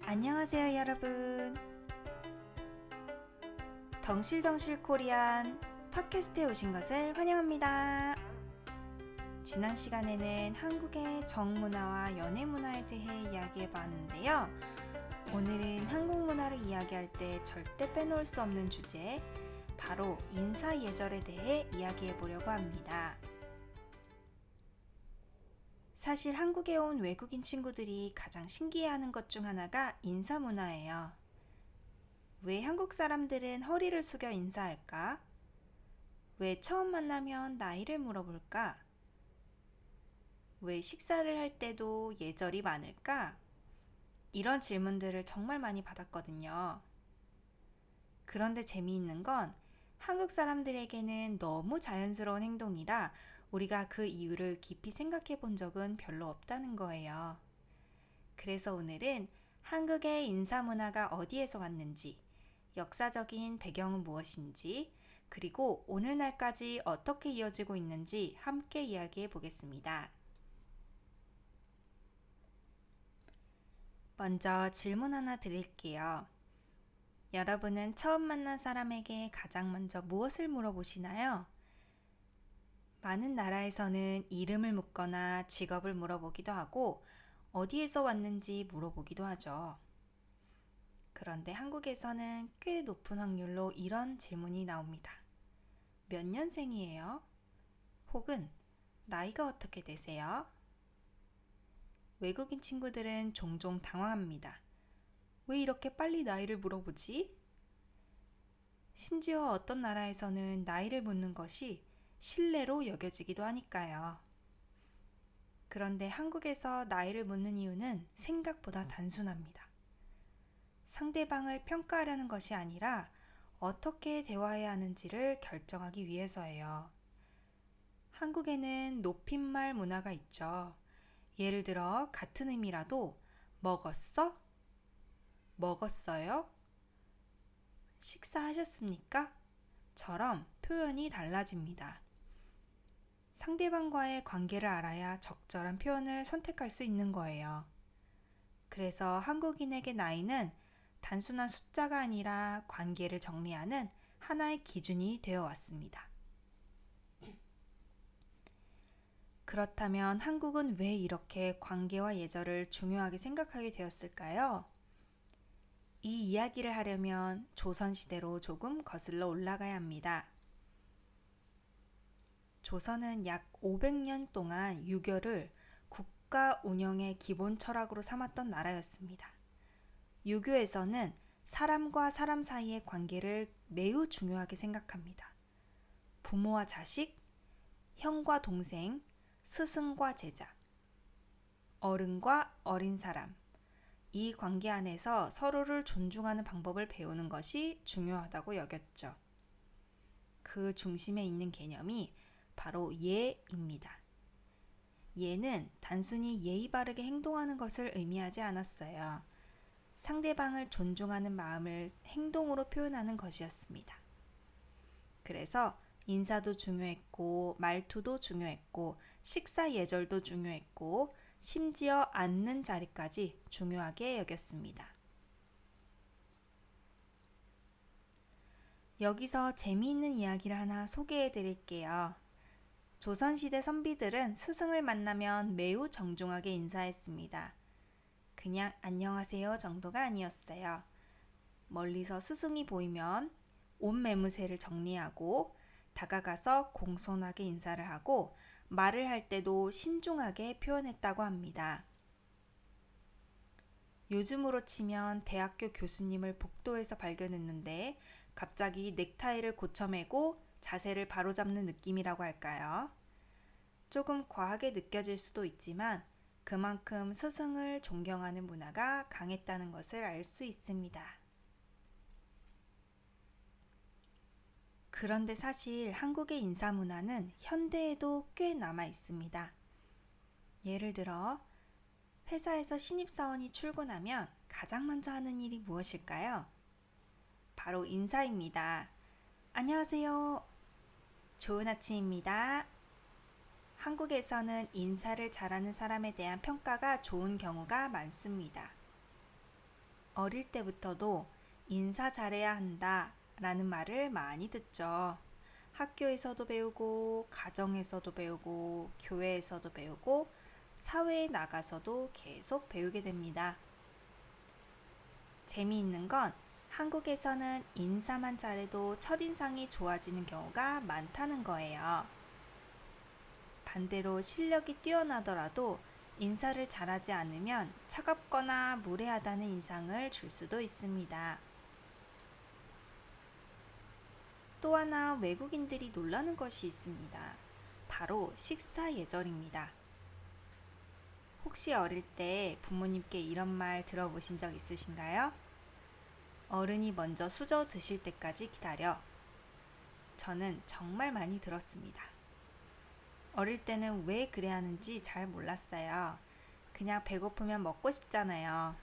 안녕하세요 여러분. 덩실덩실 코리안 팟캐스트에 오신 것을 환영합니다. 지난 시간에는 한국의 정문화와 연애문화에 대해 이야기해봤는데요. 오늘은 한국 문화를 이야기할 때 절대 빼놓을 수 없는 주제, 바로 인사예절에 대해 이야기해보려고 합니다. 사실 한국에 온 외국인 친구들이 가장 신기해하는 것 중 하나가 인사문화예요. 왜 한국 사람들은 허리를 숙여 인사할까? 왜 처음 만나면 나이를 물어볼까? 왜 식사를 할 때도 예절이 많을까? 이런 질문들을 정말 많이 받았거든요. 그런데 재미있는 건 한국 사람들에게는 너무 자연스러운 행동이라 우리가 그 이유를 깊이 생각해 본 적은 별로 없다는 거예요. 그래서 오늘은 한국의 인사 문화가 어디에서 왔는지, 역사적인 배경은 무엇인지, 그리고 오늘날까지 어떻게 이어지고 있는지 함께 이야기해 보겠습니다. 먼저 질문 하나 드릴게요. 여러분은 처음 만난 사람에게 가장 먼저 무엇을 물어보시나요? 많은 나라에서는 이름을 묻거나 직업을 물어보기도 하고 어디에서 왔는지 물어보기도 하죠. 그런데 한국에서는 꽤 높은 확률로 이런 질문이 나옵니다. 몇 년생이에요? 혹은 나이가 어떻게 되세요? 외국인 친구들은 종종 당황합니다. 왜 이렇게 빨리 나이를 물어보지? 심지어 어떤 나라에서는 나이를 묻는 것이 신뢰로 여겨지기도 하니까요. 그런데 한국에서 나이를 묻는 이유는 생각보다 단순합니다. 상대방을 평가하려는 것이 아니라 어떻게 대화해야 하는지를 결정하기 위해서예요. 한국에는 높임말 문화가 있죠. 예를 들어 같은 의미라도 먹었어? 먹었어요? 식사하셨습니까? 처럼 표현이 달라집니다. 상대방과의 관계를 알아야 적절한 표현을 선택할 수 있는 거예요. 그래서 한국인에게 나이는 단순한 숫자가 아니라 관계를 정리하는 하나의 기준이 되어 왔습니다. 그렇다면 한국은 왜 이렇게 관계와 예절을 중요하게 생각하게 되었을까요? 이 이야기를 하려면 조선시대로 조금 거슬러 올라가야 합니다. 조선은 약 500년 동안 유교를 국가 운영의 기본 철학으로 삼았던 나라였습니다. 유교에서는 사람과 사람 사이의 관계를 매우 중요하게 생각합니다. 부모와 자식, 형과 동생, 스승과 제자, 어른과 어린 사람, 이 관계 안에서 서로를 존중하는 방법을 배우는 것이 중요하다고 여겼죠. 그 중심에 있는 개념이 바로 예입니다. 예는 단순히 예의 바르게 행동하는 것을 의미하지 않았어요. 상대방을 존중하는 마음을 행동으로 표현하는 것이었습니다. 그래서 인사도 중요했고, 말투도 중요했고, 식사 예절도 중요했고, 심지어 앉는 자리까지 중요하게 여겼습니다. 여기서 재미있는 이야기를 하나 소개해 드릴게요. 조선시대 선비들은 스승을 만나면 매우 정중하게 인사했습니다. 그냥 안녕하세요 정도가 아니었어요. 멀리서 스승이 보이면 옷 매무새를 정리하고 다가가서 공손하게 인사를 하고 말을 할 때도 신중하게 표현했다고 합니다. 요즘으로 치면 대학교 교수님을 복도에서 발견했는데 갑자기 넥타이를 고쳐매고 자세를 바로잡는 느낌이라고 할까요? 조금 과하게 느껴질 수도 있지만 그만큼 스승을 존경하는 문화가 강했다는 것을 알 수 있습니다. 그런데 사실 한국의 인사 문화는 현대에도 꽤 남아 있습니다. 예를 들어 회사에서 신입사원이 출근하면 가장 먼저 하는 일이 무엇일까요? 바로 인사입니다. 안녕하세요. 좋은 아침입니다. 한국에서는 인사를 잘하는 사람에 대한 평가가 좋은 경우가 많습니다. 어릴 때부터도 인사 잘해야 한다 라는 말을 많이 듣죠. 학교에서도 배우고, 가정에서도 배우고, 교회에서도 배우고, 사회에 나가서도 계속 배우게 됩니다. 재미있는 건 한국에서는 인사만 잘해도 첫인상이 좋아지는 경우가 많다는 거예요. 반대로 실력이 뛰어나더라도 인사를 잘하지 않으면 차갑거나 무례하다는 인상을 줄 수도 있습니다. 또 하나 외국인들이 놀라는 것이 있습니다. 바로 식사 예절입니다. 혹시 어릴 때 부모님께 이런 말 들어보신 적 있으신가요? 어른이 먼저 수저 드실 때까지 기다려. 저는 정말 많이 들었습니다. 어릴 때는 왜 그래야 하는지 잘 몰랐어요. 그냥 배고프면 먹고 싶잖아요.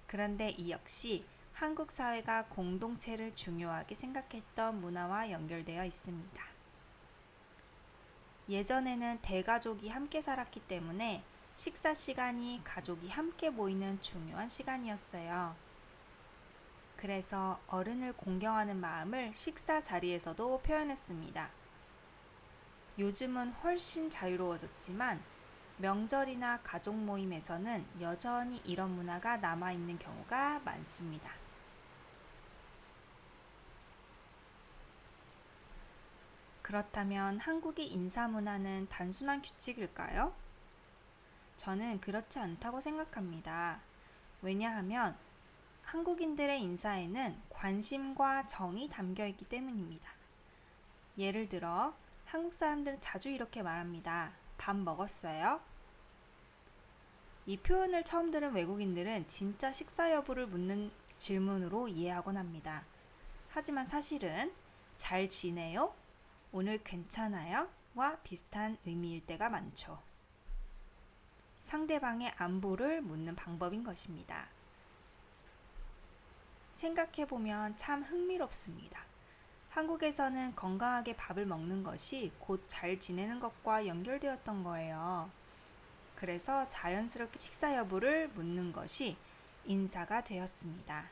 그런데 이 역시 한국 사회가 공동체를 중요하게 생각했던 문화와 연결되어 있습니다. 예전에는 대가족이 함께 살았기 때문에 식사 시간이 가족이 함께 모이는 중요한 시간이었어요. 그래서 어른을 공경하는 마음을 식사 자리에서도 표현했습니다. 요즘은 훨씬 자유로워졌지만 명절이나 가족 모임에서는 여전히 이런 문화가 남아있는 경우가 많습니다. 그렇다면 한국의 인사 문화는 단순한 규칙일까요? 저는 그렇지 않다고 생각합니다. 왜냐하면 한국인들의 인사에는 관심과 정이 담겨 있기 때문입니다. 예를 들어 한국 사람들은 자주 이렇게 말합니다. 밥 먹었어요? 이 표현을 처음 들은 외국인들은 진짜 식사 여부를 묻는 질문으로 이해하곤 합니다. 하지만 사실은 잘 지내요? 오늘 괜찮아요? 와 비슷한 의미일 때가 많죠. 상대방의 안부를 묻는 방법인 것입니다. 생각해보면 참 흥미롭습니다. 한국에서는 건강하게 밥을 먹는 것이 곧 잘 지내는 것과 연결되었던 거예요. 그래서 자연스럽게 식사 여부를 묻는 것이 인사가 되었습니다.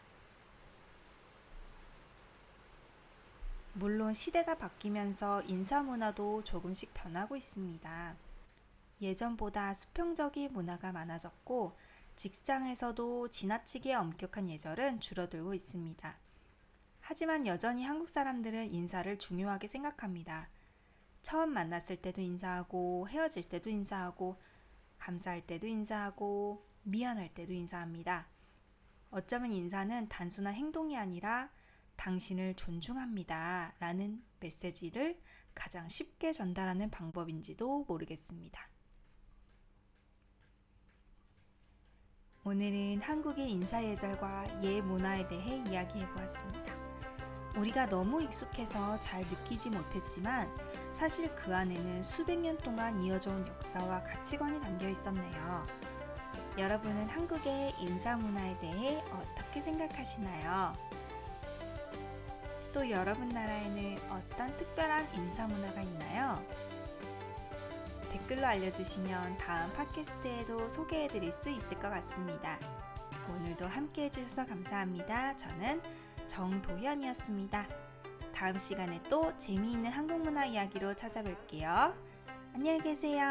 물론 시대가 바뀌면서 인사 문화도 조금씩 변하고 있습니다. 예전보다 수평적인 문화가 많아졌고 직장에서도 지나치게 엄격한 예절은 줄어들고 있습니다. 하지만 여전히 한국 사람들은 인사를 중요하게 생각합니다. 처음 만났을 때도 인사하고 헤어질 때도 인사하고 감사할 때도 인사하고 미안할 때도 인사합니다. 어쩌면 인사는 단순한 행동이 아니라 당신을 존중합니다 라는 메시지를 가장 쉽게 전달하는 방법인지도 모르겠습니다. 오늘은 한국의 인사예절과 예문화에 대해 이야기해보았습니다. 우리가 너무 익숙해서 잘 느끼지 못했지만 사실 그 안에는 수백 년 동안 이어져온 역사와 가치관이 담겨 있었네요. 여러분은 한국의 인사 문화에 대해 어떻게 생각하시나요? 또 여러분 나라에는 어떤 특별한 인사 문화가 있나요? 댓글로 알려주시면 다음 팟캐스트에도 소개해드릴 수 있을 것 같습니다. 오늘도 함께 해주셔서 감사합니다. 저는 정도현이었습니다. 다음 시간에 또 재미있는 한국 문화 이야기로 찾아뵐게요. 안녕히 계세요.